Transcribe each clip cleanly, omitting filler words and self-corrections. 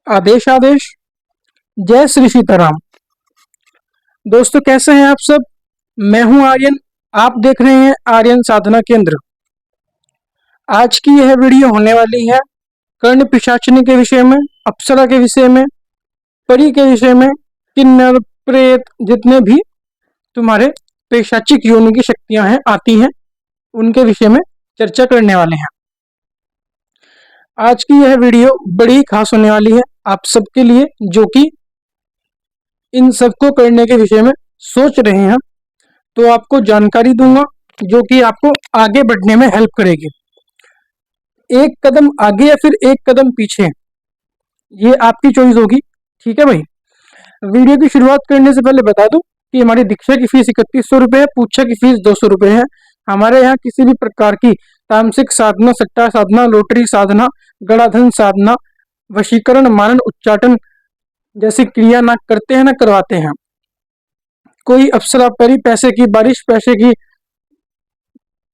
आदेश आदेश। जय श्री सीताराम। दोस्तों कैसे हैं आप सब। मैं हूं आर्यन। आप देख रहे हैं आर्यन साधना केंद्र। आज की यह वीडियो होने वाली है कर्ण पिशाचिनी के विषय में, अप्सरा के विषय में, परी के विषय में, किन्नर प्रेत जितने भी तुम्हारे पिशाचिक योनि की शक्तियां हैं आती हैं उनके विषय में चर्चा करने वाले हैं। आज की यह वीडियो बड़ी खास होने वाली है आप सबके लिए जो कि इन सबको करने के विषय में सोच रहे हैं। तो आपको जानकारी दूंगा जो कि आपको आगे बढ़ने में हेल्प करेगी। एक कदम आगे या फिर एक कदम पीछे ये आपकी चॉइस होगी। ठीक है भाई। वीडियो की शुरुआत करने से पहले बता दूं कि हमारी दीक्षा की फीस 3100 रुपये है, पूछा की फीस 200 रुपये है। हमारे यहाँ किसी भी प्रकार की तामसिक साधना, सट्टा साधना, लोटरी साधना, गणाधन साधना, वशीकरण, मानन, उच्चाटन जैसी क्रिया ना करते हैं ना करवाते हैं। कोई अप्सरा परी पैसे की बारिश, पैसे की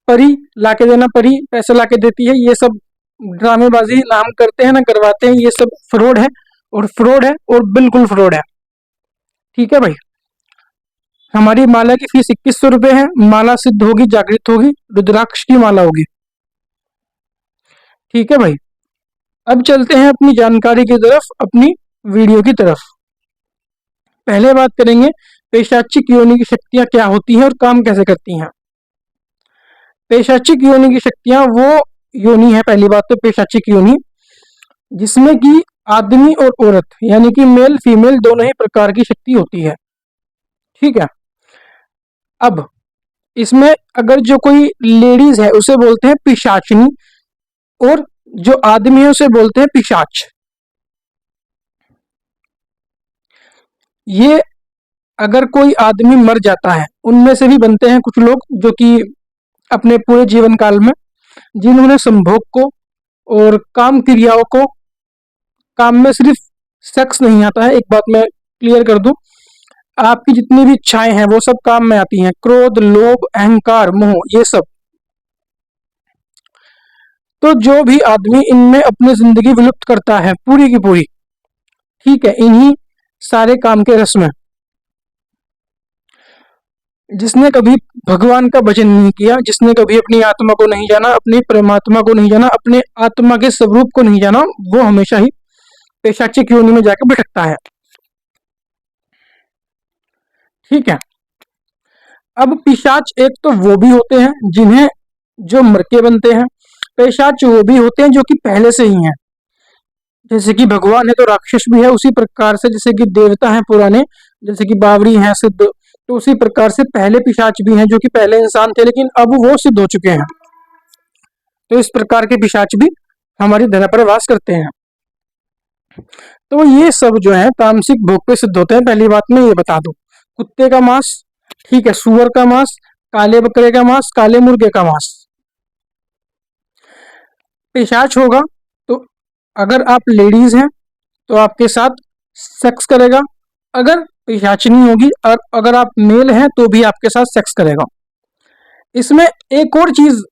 परी लाके देना, परी पैसे लाके देती है, ये सब ड्रामेबाजी ना हम करते हैं ना करवाते हैं। ये सब फ्रॉड है और बिल्कुल फ्रॉड है। ठीक है भाई। हमारी माला की फीस 2100 रुपये है। माला सिद्ध होगी, जागृत होगी, रुद्राक्ष की माला होगी। ठीक है भाई। अब चलते हैं अपनी जानकारी की तरफ, अपनी वीडियो की तरफ। पहले बात करेंगे पैशाचिक योनि की शक्तियां क्या होती हैं और काम कैसे करती हैं। पैशाचिक योनि की शक्तियां वो योनि है, पहली बात तो पैशाचिक योनि जिसमें कि आदमी और औरत यानी कि मेल फीमेल दोनों ही प्रकार की शक्ति होती है। ठीक है। अब इसमें अगर जो कोई लेडीज है उसे बोलते हैं पिशाचिनी और जो आदमी है उसे बोलते हैं पिशाच। ये अगर कोई आदमी मर जाता है, उनमें से भी बनते हैं कुछ लोग जो कि अपने पूरे जीवन काल में जिन्होंने संभोग को और काम क्रियाओं को, काम में सिर्फ सेक्स नहीं आता है। एक बात मैं क्लियर कर दूं, आपकी जितनी भी इच्छाएं हैं वो सब काम में आती हैं। क्रोध, लोभ, अहंकार, मोह, ये सब। तो जो भी आदमी इनमें अपनी जिंदगी विलुप्त करता है पूरी की पूरी, ठीक है, इन्हीं सारे काम के रस में, जिसने कभी भगवान का भजन नहीं किया, जिसने कभी अपनी आत्मा को नहीं जाना, अपनी परमात्मा को नहीं जाना, अपने आत्मा के स्वरूप को नहीं जाना, वो हमेशा ही पैशाचिक योनि में जाकर भटकता है। ठीक है। अब पिशाच एक तो वो भी होते हैं जिन्हें जो मर के बनते हैं, पिशाच वो भी होते हैं जो कि पहले से ही हैं। जैसे कि भगवान है तो राक्षस भी है, उसी प्रकार से जैसे कि देवता हैं पुराने, जैसे कि बावरी हैं, सिद्ध, तो उसी प्रकार से पहले पिशाच भी हैं जो कि पहले इंसान थे लेकिन अब वो सिद्ध हो चुके हैं। तो इस प्रकार के पिशाच भी हमारी धरा पर वास करते हैं। तो ये सब जो है तामसिक भोग पे सिद्ध होते हैं। पहली बात मैं ये बता दूं, कुत्ते का मांस, ठीक है, सुअर का मांस, काले बकरे का मांस, काले मुर्गे का मांस। पिशाच होगा तो अगर आप लेडीज हैं तो आपके साथ सेक्स करेगा, अगर पिशाचिनी होगी और अगर आप मेल हैं तो भी आपके साथ सेक्स करेगा। इसमें एक और चीज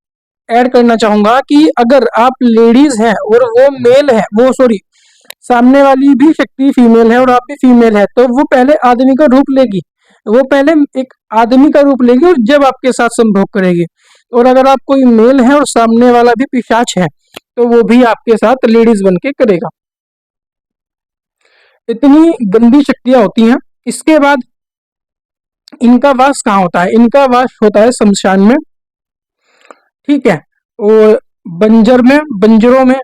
ऐड करना चाहूंगा कि अगर आप लेडीज हैं और वो मेल है, वो सॉरी सामने वाली भी शक्ति फीमेल है और आप भी फीमेल है, तो वो पहले आदमी का रूप लेगी, वो पहले एक आदमी का रूप लेगी और जब आपके साथ संभोग करेगी। और अगर आप कोई मेल है और सामने वाला भी पिशाच है तो वो भी आपके साथ लेडीज बन के करेगा। इतनी गंदी शक्तियां होती हैं। इसके बाद इनका वास कहाँ होता है? इनका वास होता है शमशान में, ठीक है, और बंजर में, बंजरों में,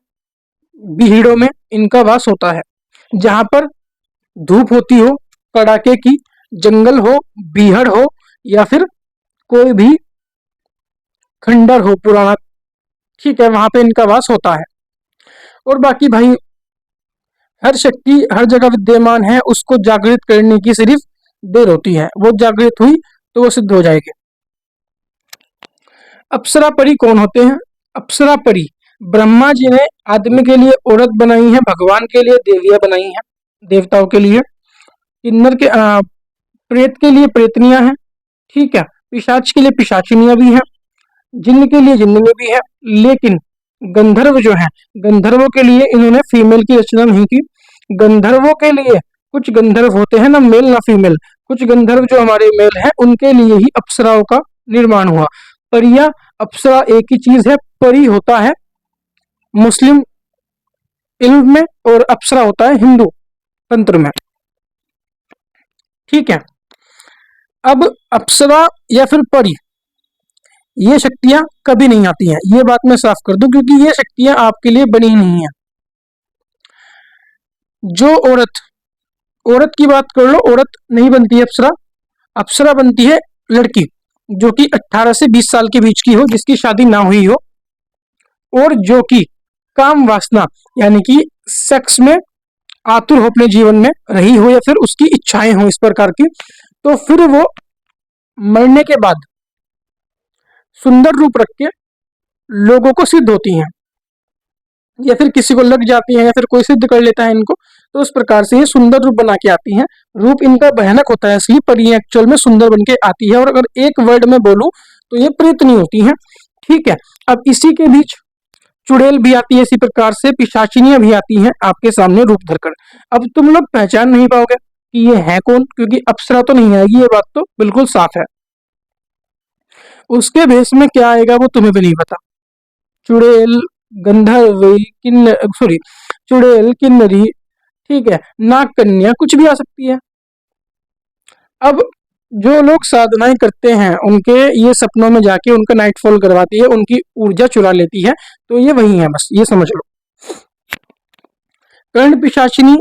बीहड़ों में इनका वास होता है। जहां पर धूप होती हो कड़ाके की, जंगल हो, बीहड़ हो या फिर कोई भी खंडर हो पुराना, ठीक है, वहां पे इनका वास होता है। और बाकी भाई हर शक्ति हर जगह विद्यमान है, उसको जागृत करने की सिर्फ देर होती है। वो जागृत हुई तो वो सिद्ध हो जाएगी। अप्सरा परी कौन होते हैं? अप्सरा परी ब्रह्मा जी ने आदमी के लिए औरत बनाई है, भगवान के लिए देवियां बनाई हैं, देवताओं के लिए, किन्नर के प्रेत के लिए प्रेतनियां हैं, ठीक है, पिशाच के लिए पिशाचिनियां भी हैं, जिन्न के लिए जिन्नी भी है। लेकिन गंधर्व जो है, गंधर्वों के लिए इन्होंने फीमेल की रचना नहीं की, गंधर्वों के लिए, कुछ गंधर्व होते हैं ना मेल ना फीमेल, कुछ गंधर्व जो हमारे मेल हैं उनके लिए ही अप्सराओं का निर्माण हुआ। परिया अप्सरा एक ही चीज है, परी होता है मुस्लिम इल्म में और अप्सरा होता है हिंदू तंत्र में। ठीक है, अब अप्सरा या फिर परी ये शक्तियां कभी नहीं आती हैं, ये बात मैं साफ कर दूं, क्योंकि ये शक्तियां आपके लिए बनी नहीं है। जो औरत औरत की बात कर लो, औरत नहीं बनती है अप्सरा, अप्सरा बनती है लड़की जो कि 18 से 20 साल के बीच की हो, जिसकी शादी ना हुई हो और जो कि काम वासना यानी कि सेक्स में आतुर हो अपने जीवन में रही हो या फिर उसकी इच्छाएं हो इस प्रकार की, तो फिर वो मरने के बाद सुंदर रूप रख के लोगों को सिद्ध होती हैं या फिर किसी को लग जाती हैं या फिर कोई सिद्ध कर लेता है इनको, तो उस प्रकार से ये सुंदर रूप बना के आती हैं। रूप इनका भयानक होता है इसलिए, पर ये एक्चुअल में सुंदर बन के आती है। और अगर एक वर्ड में बोलूं तो ये प्रेतनी होती हैं। ठीक है, अब इसी के बीच चुड़ैल भी आती है, इसी प्रकार से पिशाचिनियां भी आती हैं आपके सामने रूप धरकर। अब तुम लोग पहचान नहीं पाओगे कि ये है कौन, क्योंकि अप्सरा तो नहीं आएगी, ये बात तो बिल्कुल साफ है। उसके भेष में क्या आएगा वो तुम्हें भी नहीं पता। चुड़ैल, गंधर्व, सॉरी, चुड़ैल, किन्नरी, ठीक है, नाग कन्या, कुछ भी आ सकती है। अब जो लोग साधनाएं करते हैं उनके ये सपनों में जाके उनका नाइटफॉल करवाती है, उनकी ऊर्जा चुरा लेती है, तो ये वही है, बस ये समझ लो। कर्ण पिशाचिनी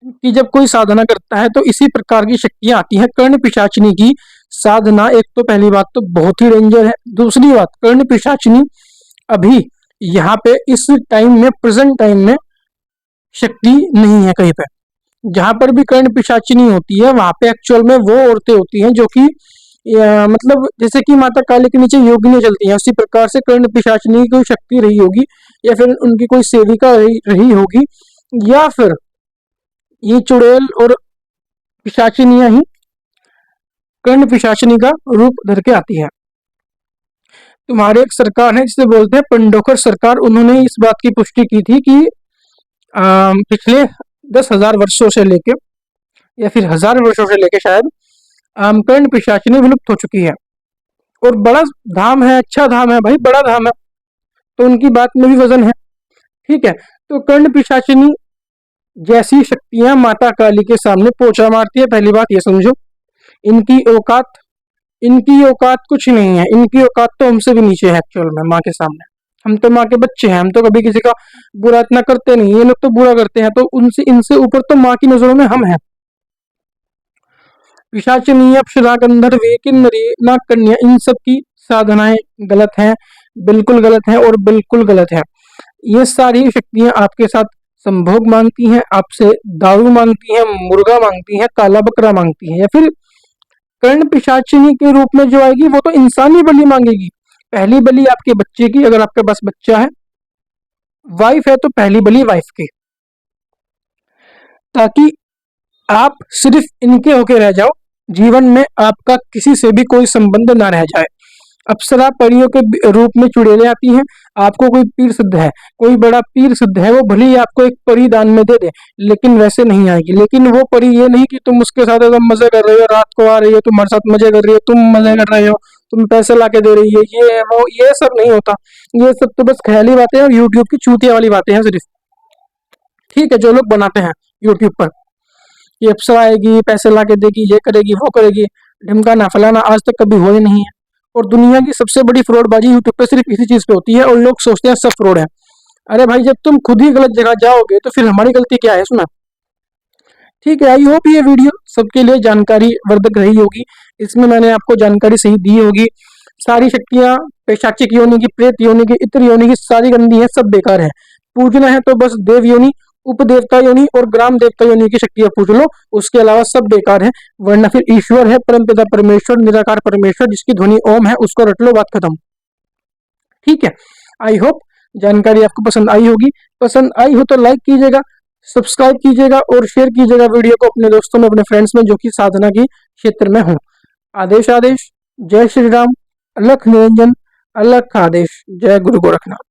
की जब कोई साधना करता है तो इसी प्रकार की शक्तियां आती हैं। कर्ण पिशाचिनी की साधना, एक तो पहली बात तो बहुत ही डेंजर है, दूसरी बात कर्ण पिशाचिनी अभी यहाँ पे इस टाइम में, प्रेजेंट टाइम में शक्ति नहीं है कहीं पे। जहां पर भी कर्ण पिशाचिनी होती है वहां पे एक्चुअल में वो औरतें होती हैं जो कि मतलब जैसे कि माता काली के नीचे योगिनी चलती हैं, उसी प्रकार से कर्ण पिशाचिनी की कोई शक्ति रही होगी या फिर उनकी कोई सेविका रही होगी, या फिर ये चुड़ैल और पिशाचिनियां ही कर्ण पिशाचिनी का रूप धर के आती है। तुम्हारे एक सरकार है जिसे बोलते हैं पंडोकर सरकार, उन्होंने इस बात की पुष्टि की थी कि पिछले 10,000 वर्षों से लेके या फिर 1000 वर्षों से लेके शायद कर्ण पिशाचिनी विलुप्त हो चुकी है। और बड़ा धाम है, अच्छा धाम है भाई, बड़ा धाम है, तो उनकी बात में भी वजन है। ठीक है, तो कर्ण पिशाचिनी जैसी शक्तियां माता काली के सामने पोछा मारती है। पहली बात ये समझो, इनकी औकात कुछ नहीं है, इनकी औकात तो हमसे भी नीचे है एक्चुअल में माँ के सामने। हम तो माँ के बच्चे हैं, हम तो कभी किसी का बुरा इतना करते नहीं, ये लोग तो बुरा करते हैं, तो उनसे इनसे ऊपर तो माँ की नजरों में हम हैं। पिशाचिनी, अप्सरा, गंधर्व, किन्नरी, नाग कन्या, इन सब की साधनाएं गलत हैं, बिल्कुल गलत है और बिल्कुल गलत है। ये सारी शक्तियां आपके साथ संभोग मांगती हैं, आपसे दारू मांगती हैं, मुर्गा मांगती हैं, काला बकरा मांगती हैं, या फिर कर्ण पिशाचिनी के रूप में जो आएगी वो तो इंसानी बलि मांगेगी। पहली बलि आपके बच्चे की, अगर आपके पास बच्चा है, वाइफ है तो पहली बलि वाइफ की, ताकि आप सिर्फ इनके होके रह जाओ, जीवन में आपका किसी से भी कोई संबंध ना रह जाए। अप्सरा परियों के रूप में चुड़ैलें आती हैं। आपको कोई पीर सिद्ध है, कोई बड़ा पीर सिद्ध है, वो भले ही आपको एक परी दान में दे दे, लेकिन वैसे नहीं आएगी। लेकिन वो परी ये नहीं कि तुम उसके साथ एकदम मजे कर रहे हो, रात को आ रही हो, तुम्हारे साथ मजे कर रही हो, तुम मजे कर रहे हो, तुम पैसे ला के दे रही है, ये वो, ये सब नहीं होता। ये सब तो बस ख्याली बातें हैं और यूट्यूब की चूतिया वाली बातें हैं सिर्फ। ठीक है, जो लोग बनाते हैं यूट्यूब पर कि अप्सरा आएगी, पैसे ला के देगी, ये करेगी, वो करेगी, ढिमकाना फलाना, आज तक कभी हुआ ही नहीं है। और दुनिया की सबसे बड़ी फ्रॉडबाजी यूट्यूब पे सिर्फ इसी चीज पे होती है और लोग सोचते हैं सब फ्रॉड है। अरे भाई, जब तुम खुद ही गलत जगह जाओगे तो फिर हमारी गलती क्या है इसमें। ठीक है, आई होप ये वीडियो सबके लिए जानकारी वर्धक रही होगी। इसमें मैंने आपको जानकारी सही दी होगी। सारी शक्तियां पैशाचिक योनि की, प्रेत योनि की, इतर योनि की सारी गंदी है, सब बेकार है। पूजना है तो बस देव योनि, उपदेवता योनि और ग्राम देवता योनि की शक्तियां पूछ लो, उसके अलावा सब बेकार है। वरना फिर ईश्वर है, परमपिता परमेश्वर, निराकार परमेश्वर, जिसकी ध्वनि ओम है, उसको रट लो, बात खत्म। ठीक है, आई होप जानकारी आपको पसंद आई होगी। पसंद आई हो तो लाइक कीजिएगा, सब्सक्राइब कीजिएगा और शेयर कीजिएगा वीडियो को अपने दोस्तों में, अपने फ्रेंड्स में जो कि साधना के क्षेत्र में हो। आदेश आदेश, जय श्री राम, अलख निरंजन, अलख आदेश, जय गुरु गोरखनाथ।